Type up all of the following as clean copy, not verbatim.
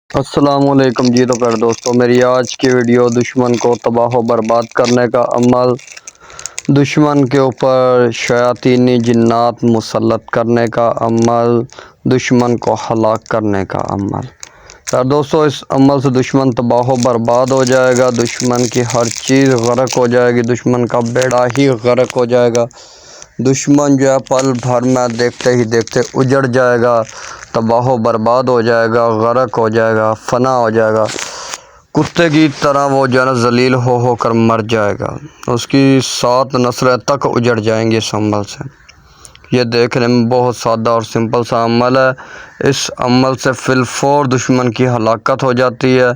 السلام علیکم جی۔ تو پھر دوستو میری آج کی ویڈیو دشمن کو تباہ و برباد کرنے کا عمل، دشمن کے اوپر شیاطینی جنات مسلط کرنے کا عمل، دشمن کو ہلاک کرنے کا عمل۔ پھر دوستو اس عمل سے دشمن تباہ و برباد ہو جائے گا، دشمن کی ہر چیز غرق ہو جائے گی، دشمن کا بیڑا ہی غرق ہو جائے گا، دشمن جو ہے پل بھر میں دیکھتے ہی دیکھتے اجڑ جائے گا، تباہ و برباد ہو جائے گا، غرق ہو جائے گا، فنا ہو جائے گا، کتے کی طرح وہ جو ہے نا ذلیل ہو کر مر جائے گا، اس کی 7 نسلیں تک اجڑ جائیں گی اس عمل سے۔ یہ دیکھنے میں بہت سادہ اور سمپل سا عمل ہے، اس عمل سے فی الفور دشمن کی ہلاکت ہو جاتی ہے،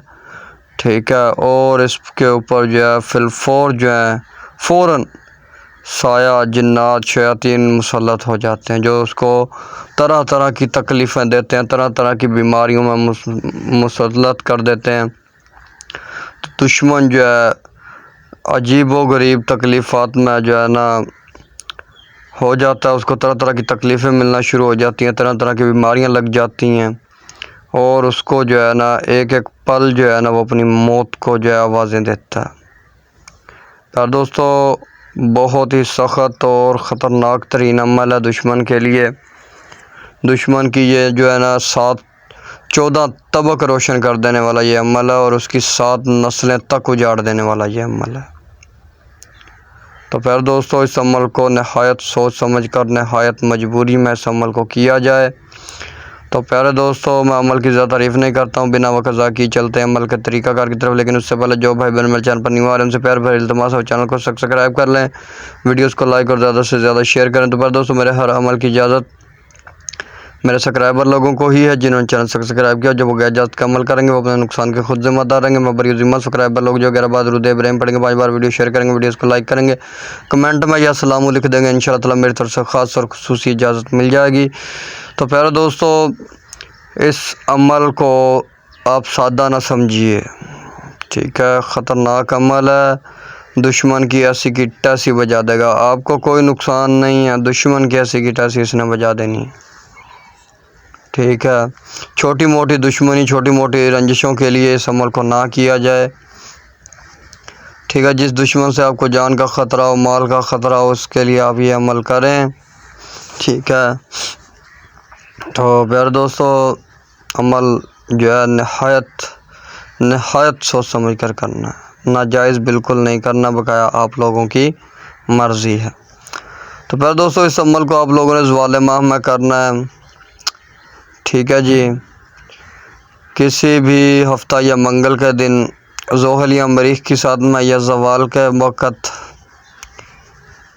ٹھیک ہے، اور اس کے اوپر جو ہے فی الفور جو ہے فوراً سایہ جنات شیاطین مسلط ہو جاتے ہیں، جو اس کو طرح طرح کی تکلیفیں دیتے ہیں، طرح طرح کی بیماریوں میں مسلط کر دیتے ہیں۔ تو دشمن جو ہے عجیب و غریب تکلیفات میں جو ہے نا ہو جاتا ہے، اس کو طرح طرح کی تکلیفیں ملنا شروع ہو جاتی ہیں، طرح طرح کی بیماریاں لگ جاتی ہیں، اور اس کو جو ہے نا ایک ایک پل جو ہے نا وہ اپنی موت کو جو ہے آوازیں دیتا ہے۔ اور دوستو بہت ہی سخت اور خطرناک ترین عمل ہے دشمن کے لیے، دشمن کی یہ جو ہے نا 14 طبق روشن کر دینے والا یہ عمل ہے، اور اس کی 7 نسلیں تک اجاڑ دینے والا یہ عمل ہے۔ تو پھر دوستو اس عمل کو نہایت سوچ سمجھ کر، نہایت مجبوری میں اس عمل کو کیا جائے۔ تو پیارے دوستو میں عمل کی زیادہ تعریف نہیں کرتا ہوں، بنا وقت ضائع کیے چلتے ہیں عمل کے طریقہ کار کی طرف، لیکن اس سے پہلے جو بھائی بہن میرے چینل پر نیو آ رہے ہیں ان سے پیار بھری التماس ہے چینل کو سبسکرائب کر لیں، ویڈیوز کو لائک اور زیادہ سے زیادہ شیئر کریں۔ تو پھر دوستو میرے ہر عمل کی اجازت میرے سبسکرائبر لوگوں کو ہی ہے، جنہوں نے چینل سبسکرائب کیا، جب وہ غیر اجازت کا عمل کریں گے وہ اپنے نقصان کے خود ذمہ دار رہیں گے۔ میں بری ذمہ سبسکرائبر لوگ جو 11 بار درود ابراہیم پڑھیں گے، 5 بار ویڈیو شیئر کریں گے، ویڈیوز کو لائک کریں گے، کمنٹ میں یا السلام لکھ دیں گے، انشاءاللہ تعالی میری طرف سے خاص اور خصوصی اجازت مل جائے گی۔ تو پیارے دوستو اس عمل کو آپ سادہ نہ سمجھیے، ٹھیک ہے، خطرناک عمل ہے، دشمن کی ایسی کی تیسی بجا دے گا، آپ کو کوئی نقصان نہیں ہے، دشمن کی ایسی کی تیسی اس نے بجا دینی، ٹھیک ہے۔ چھوٹی موٹی دشمنی، چھوٹی موٹی رنجشوں کے لیے اس عمل کو نہ کیا جائے، ٹھیک ہے۔ جس دشمن سے آپ کو جان کا خطرہ ہو، مال کا خطرہ ہو، اس کے لیے آپ یہ عمل کریں، ٹھیک ہے۔ تو پیارے دوستو عمل جو ہے نہایت سوچ سمجھ کر کرنا ہے، ناجائز بالکل نہیں کرنا، بقایا آپ لوگوں کی مرضی ہے۔ تو پیارے دوستو اس عمل کو آپ لوگوں نے زوال ماہ میں کرنا ہے، ٹھیک ہے جی، کسی بھی ہفتہ یا منگل کے دن زحل یا مریخ کی ساتھ میں یا زوال کے وقت،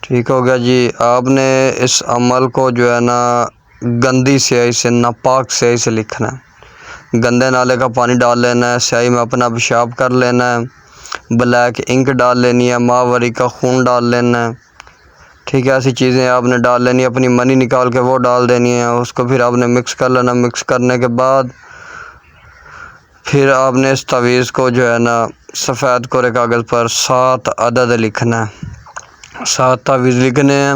ٹھیک ہو گیا جی۔ آپ نے اس عمل کو جو ہے نا گندی سیاہی سے، ناپاک سیاہی سے لکھنا ہے، گندے نالے کا پانی ڈال لینا ہے، سیاہی میں اپنا پیشاب کر لینا ہے، بلیک انک ڈال لینی ہے، ماوری کا خون ڈال لینا ہے، ٹھیک ہے، ایسی چیزیں آپ نے ڈال لینی ہے، اپنی منی نکال کے وہ ڈال دینی ہے، اس کو پھر آپ نے مکس کر لینا، مکس کرنے کے بعد پھر آپ نے اس تعویذ کو جو ہے نا سفید کورے کاغذ پر 7 عدد لکھنا ہے، 7 تعویذ لکھنے ہیں۔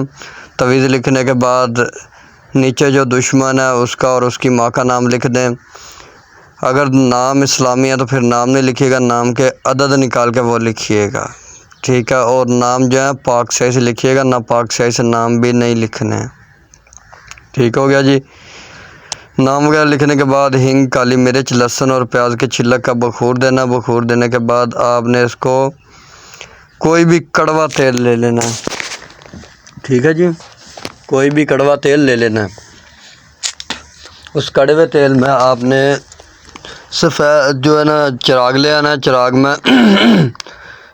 تعویذ لکھنے کے بعد نیچے جو دشمن ہے اس کا اور اس کی ماں کا نام لکھ دیں، اگر نام اسلامی ہے تو پھر نام نہیں لکھیے گا، نام کے عدد نکال کے وہ لکھیے گا، ٹھیک ہے، اور نام جو ہے پاک سیاہی سے لکھیے گا، ناپاک سیاہی سے نام بھی نہیں لکھنے ہیں، ٹھیک ہو گیا جی۔ نام وغیرہ لکھنے کے بعد ہنگ، کالی مرچ، لہسن اور پیاز کے چھلک کا بخور دینا، بخور دینے کے بعد آپ نے اس کو کوئی بھی کڑوا تیل لے لینا ہے، ٹھیک ہے جی، کوئی بھی کڑوا تیل لے لینا ہے، اس کڑوے تیل میں آپ نے سفید جو ہے نا چراغ لے آنا ہے،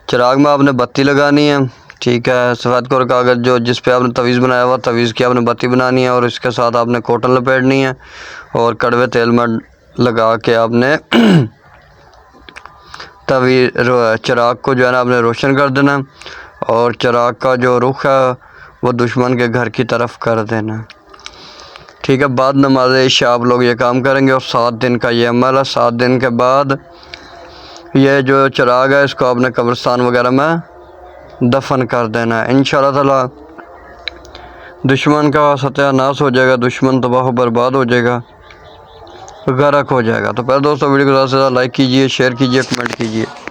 چراغ میں آپ نے بتی لگانی ہے، ٹھیک ہے، سفید کور کاغذ جو جس پہ آپ نے تعویذ بنایا ہوا، تعویذ کی آپ نے بتی بنانی ہے، اور اس کے ساتھ آپ نے کاٹن لپیٹنی ہے، اور کڑوے تیل میں لگا کے آپ نے چراغ کو جو ہے نا آپ نے روشن کر دینا، اور چراغ کا جو رخ ہے وہ دشمن کے گھر کی طرف کر دینا، ٹھیک ہے۔ بعد نماز عشاء آپ لوگ یہ کام کریں گے، اور 7 دن کا یہ عمل ہے، 7 دن کے بعد یہ جو چراغ ہے اس کو آپ نے قبرستان وغیرہ میں دفن کر دینا ہے، انشاءاللہ تعالی دشمن کا ستیہ ناش ہو جائے گا، دشمن تباہ و برباد ہو جائے گا، غرق ہو جائے گا۔ تو پہلے دوستوں ویڈیو کو زیادہ سے زیادہ لائک کیجئے، شیئر کیجئے، کمنٹ کیجئے۔